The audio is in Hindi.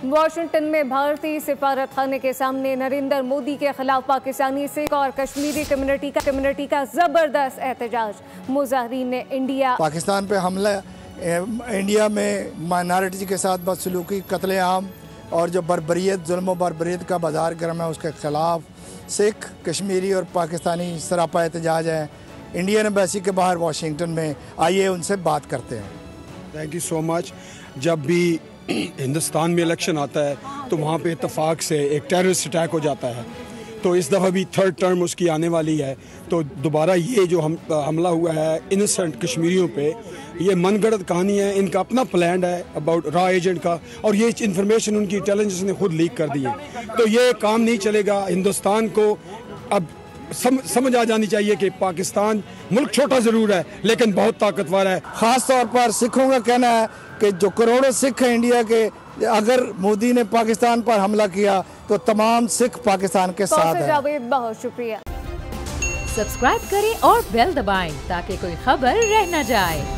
वॉशिंगटन में भारतीय सिफारत खाने के सामने नरेंद्र मोदी के खिलाफ पाकिस्तानी सिख और कश्मीरी कम्युनिटी का जबरदस्त एहतजाज। मुजाहरीन ने इंडिया पाकिस्तान पे हमला, इंडिया में माइनॉरिटी के साथ बदसलूकी, कत्लेआम और जो बर्बरियत, जुल्म बर्बरियत का बाजार गर्म है, उसके खिलाफ सिख, कश्मीरी और पाकिस्तानी सरापा एहतजाज है इंडियन एम्बेसी के बाहर वाशिंगटन में। आइए उनसे बात करते हैं। Thank you so much. जब भी हिंदुस्तान में इलेक्शन आता है तो वहाँ पे इत्तेफाक से एक टेररिस्ट अटैक हो जाता है, तो इस दफ़ा भी थर्ड टर्म उसकी आने वाली है। तो दोबारा ये जो हमला हुआ है इनोसेंट कश्मीरियों पे, ये मनगढ़ंत कहानी है, इनका अपना प्लान है अबाउट रॉ एजेंट का, और ये इन्फॉर्मेशन उनकी इंटेलिजेंस ने खुद लीक कर दी है। तो ये काम नहीं चलेगा। हिंदुस्तान को अब समझ आ जानी चाहिए कि पाकिस्तान मुल्क छोटा ज़रूर है लेकिन बहुत ताकतवर है। ख़ास तौर पर सिखों का कहना है कि जो करोड़ों सिख हैं इंडिया के, अगर मोदी ने पाकिस्तान पर हमला किया तो तमाम सिख पाकिस्तान के साथ हैं। बहुत शुक्रिया। सब्सक्राइब करें और बेल दबाएं ताकि कोई खबर रह न जाए।